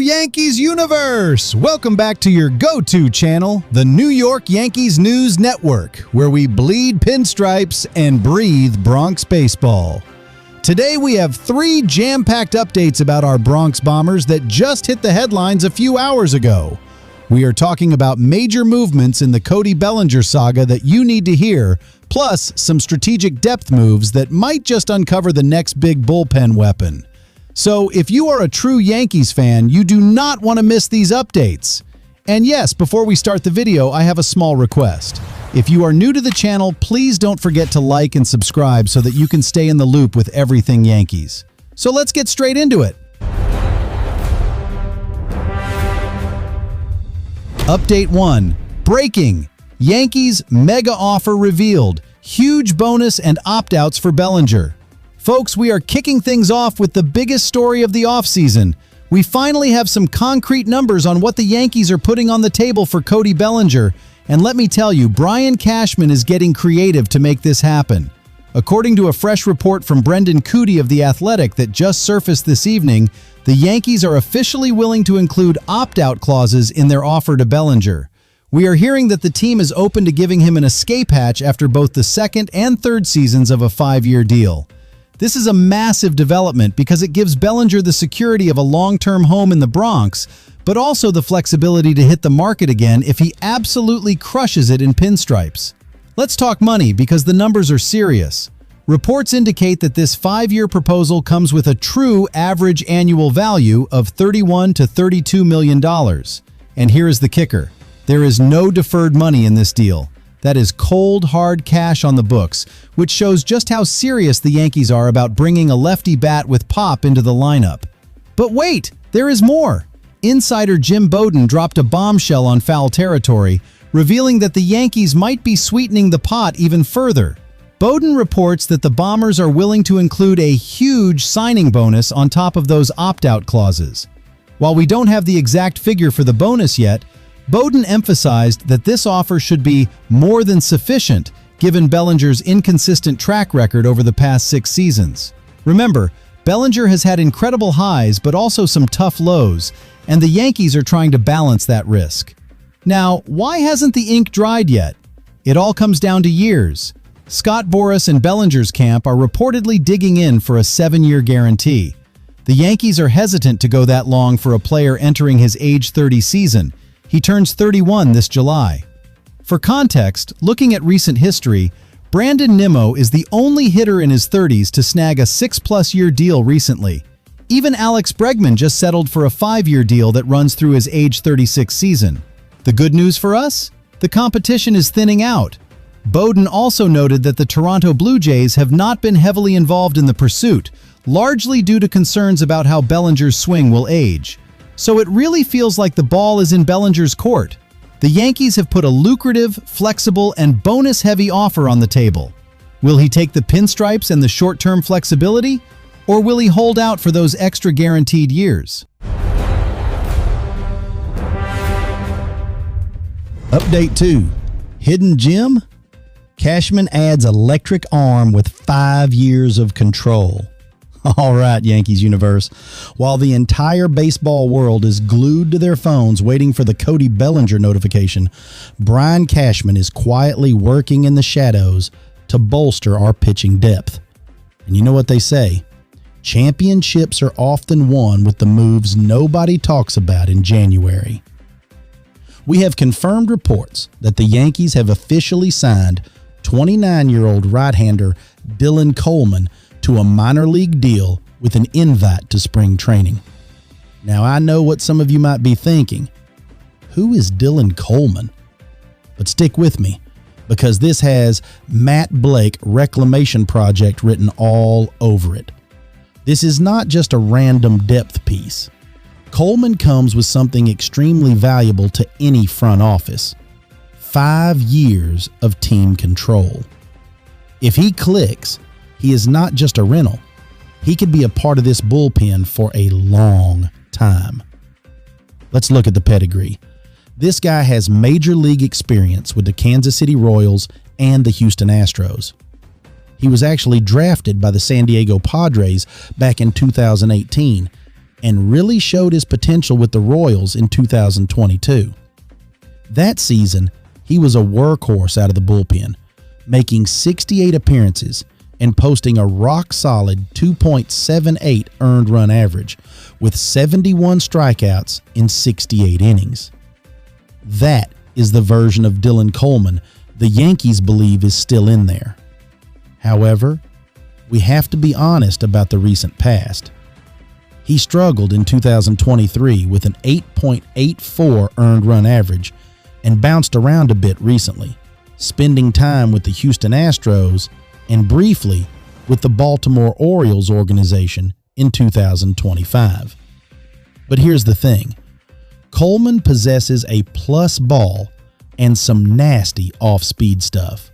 Yankees universe! Welcome back to your go-to channel, the New York Yankees News Network, where we bleed pinstripes and breathe Bronx baseball. Today we have 3 jam-packed updates about our Bronx Bombers that just hit the headlines a few hours ago. We are talking about major movements in the Cody Bellinger saga that you need to hear, plus some strategic depth moves that might just uncover the next big bullpen weapon. So if you are a true Yankees fan, you do not want to miss these updates. And yes, before we start the video, I have a small request. If you are new to the channel, please don't forget to like and subscribe so that you can stay in the loop with everything Yankees. So let's get straight into it. Update 1. Breaking. Yankees mega offer revealed. Huge bonus and opt-outs for Bellinger. Folks, we are kicking things off with the biggest story of the offseason. We finally have some concrete numbers on what the Yankees are putting on the table for Cody Bellinger, and let me tell you, Brian Cashman is getting creative to make this happen. According to a fresh report from Brendan Cootie of The Athletic that just surfaced this evening, the Yankees are officially willing to include opt-out clauses in their offer to Bellinger. We are hearing that the team is open to giving him an escape hatch after both the second and third seasons of a 5-year deal. This is a massive development because it gives Bellinger the security of a long-term home in the Bronx, but also the flexibility to hit the market again if he absolutely crushes it in pinstripes. Let's talk money because the numbers are serious. Reports indicate that this 5-year proposal comes with a true average annual value of $31 to $32 million. And here is the kicker. There is no deferred money in this deal. That is cold, hard cash on the books, which shows just how serious the Yankees are about bringing a lefty bat with pop into the lineup. But wait, there is more. Insider Jim Bowden dropped a bombshell on foul territory, revealing that the Yankees might be sweetening the pot even further. Bowden reports that the Bombers are willing to include a huge signing bonus on top of those opt-out clauses. While we don't have the exact figure for the bonus yet, Bowden emphasized that this offer should be more than sufficient given Bellinger's inconsistent track record over the past 6 seasons. Remember, Bellinger has had incredible highs but also some tough lows, and the Yankees are trying to balance that risk. Now, why hasn't the ink dried yet? It all comes down to years. Scott Boras and Bellinger's camp are reportedly digging in for a 7-year guarantee. The Yankees are hesitant to go that long for a player entering his age 30 season. He turns 31 this July. For context, looking at recent history, Brandon Nimmo is the only hitter in his 30s to snag a 6-plus-year deal recently. Even Alex Bregman just settled for a 5-year deal that runs through his age 36 season. The good news for us? The competition is thinning out. Bowden also noted that the Toronto Blue Jays have not been heavily involved in the pursuit, largely due to concerns about how Bellinger's swing will age. So it really feels like the ball is in Bellinger's court. The Yankees have put a lucrative, flexible, and bonus-heavy offer on the table. Will he take the pinstripes and the short-term flexibility, or will he hold out for those extra guaranteed years? Update 2. Hidden gem? Cashman adds electric arm with 5 years of control. All right, Yankees universe. While the entire baseball world is glued to their phones waiting for the Cody Bellinger notification, Brian Cashman is quietly working in the shadows to bolster our pitching depth. And you know what they say? Championships are often won with the moves nobody talks about in January. We have confirmed reports that the Yankees have officially signed 29-year-old right-hander Dylan Coleman to a minor league deal with an invite to spring training. Now, I know what some of you might be thinking. Who is Dylan Coleman? But stick with me, because this has Matt Blake Reclamation Project written all over it. This is not just a random depth piece. Coleman comes with something extremely valuable to any front office: 5 years of team control. If he clicks, he is not just a rental. He could be a part of this bullpen for a long time. Let's look at the pedigree. This guy has major league experience with the Kansas City Royals and the Houston Astros. He was actually drafted by the San Diego Padres back in 2018 and really showed his potential with the Royals in 2022. That season, he was a workhorse out of the bullpen, making 68 appearances and posting a rock-solid 2.78 earned run average with 71 strikeouts in 68 innings. That is the version of Dylan Coleman the Yankees believe is still in there. However, we have to be honest about the recent past. He struggled in 2023 with an 8.84 earned run average and bounced around a bit recently, spending time with the Houston Astros and briefly with the Baltimore Orioles organization in 2025. But here's the thing. Coleman possesses a plus ball and some nasty off-speed stuff.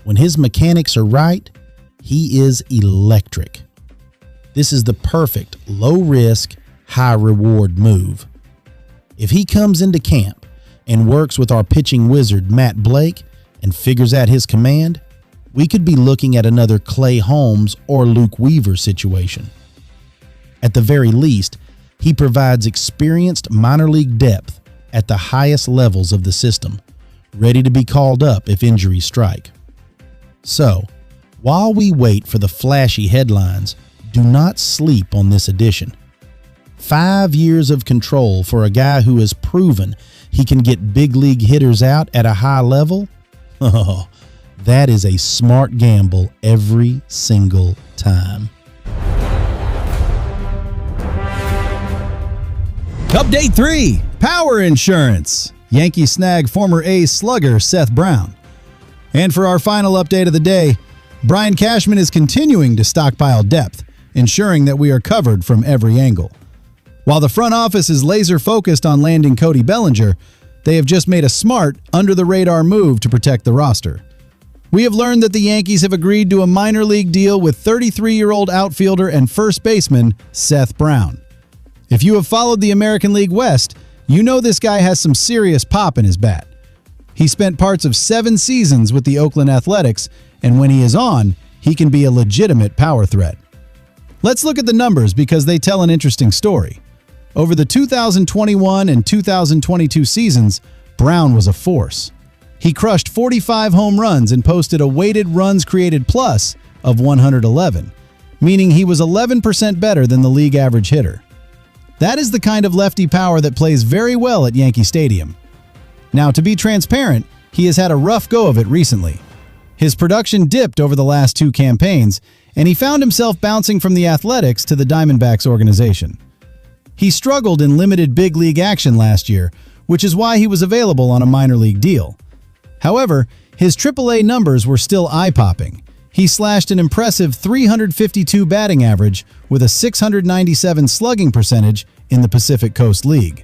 When his mechanics are right, he is electric. This is the perfect low-risk, high-reward move. If he comes into camp and works with our pitching wizard Matt Blake and figures out his command, we could be looking at another Clay Holmes or Luke Weaver situation. At the very least, he provides experienced minor league depth at the highest levels of the system, ready to be called up if injuries strike. So, while we wait for the flashy headlines, do not sleep on this addition. 5 years of control for a guy who has proven he can get big league hitters out at a high level? Oh, that is a smart gamble every single time. Update 3, Power Insurance. Yankees snag former ace slugger Seth Brown. And for our final update of the day, Brian Cashman is continuing to stockpile depth, ensuring that we are covered from every angle. While the front office is laser focused on landing Cody Bellinger, they have just made a smart, under-the-radar move to protect the roster. We have learned that the Yankees have agreed to a minor league deal with 33-year-old outfielder and first baseman Seth Brown. If you have followed the American League West, you know this guy has some serious pop in his bat. He spent parts of 7 seasons with the Oakland Athletics, and when he is on, he can be a legitimate power threat. Let's look at the numbers because they tell an interesting story. Over the 2021 and 2022 seasons, Brown was a force. He crushed 45 home runs and posted a weighted runs created plus of 111, meaning he was 11% better than the league average hitter. That is the kind of lefty power that plays very well at Yankee Stadium. Now, to be transparent, he has had a rough go of it recently. His production dipped over the last 2 campaigns, and he found himself bouncing from the Athletics to the Diamondbacks organization. He struggled in limited big league action last year, which is why he was available on a minor league deal. However, his AAA numbers were still eye-popping. He slashed an impressive 352 batting average with a 697 slugging percentage in the Pacific Coast League.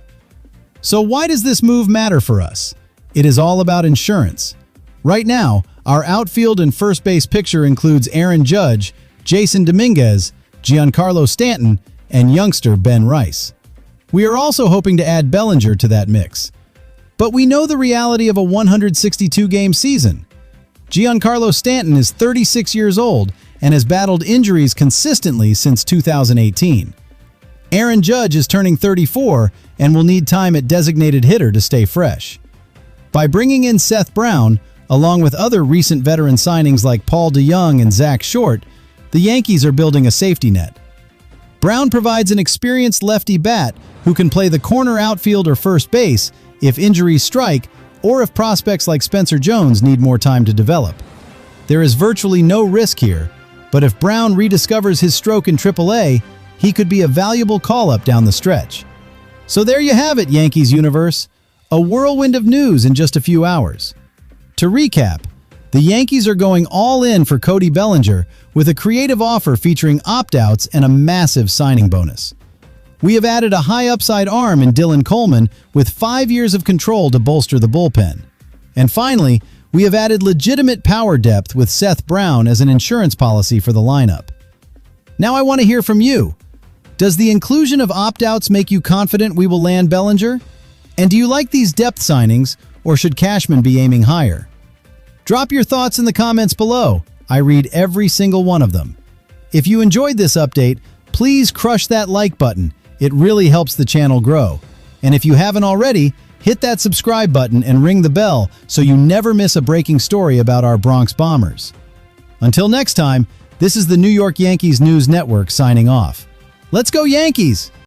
So why does this move matter for us? It is all about insurance. Right now, our outfield and first base picture includes Aaron Judge, Jason Dominguez, Giancarlo Stanton, and youngster Ben Rice. We are also hoping to add Bellinger to that mix. But we know the reality of a 162-game season. Giancarlo Stanton is 36 years old and has battled injuries consistently since 2018. Aaron Judge is turning 34 and will need time at designated hitter to stay fresh. By bringing in Seth Brown, along with other recent veteran signings like Paul DeJong and Zach Short, the Yankees are building a safety net. Brown provides an experienced lefty bat who can play the corner outfield or first base if injuries strike or if prospects like Spencer Jones need more time to develop. There is virtually no risk here, but if Brown rediscovers his stroke in AAA, he could be a valuable call-up down the stretch. So there you have it, Yankees universe. A whirlwind of news in just a few hours. To recap, the Yankees are going all in for Cody Bellinger with a creative offer featuring opt-outs and a massive signing bonus. We have added a high upside arm in Dylan Coleman with 5 years of control to bolster the bullpen. And finally, we have added legitimate power depth with Seth Brown as an insurance policy for the lineup. Now I want to hear from you. Does the inclusion of opt-outs make you confident we will land Bellinger? And do you like these depth signings, or should Cashman be aiming higher? Drop your thoughts in the comments below. I read every single one of them. If you enjoyed this update, please crush that like button It really helps the channel grow. And if you haven't already, hit that subscribe button and ring the bell so you never miss a breaking story about our Bronx Bombers. Until next time, this is the New York Yankees News Network signing off. Let's go Yankees!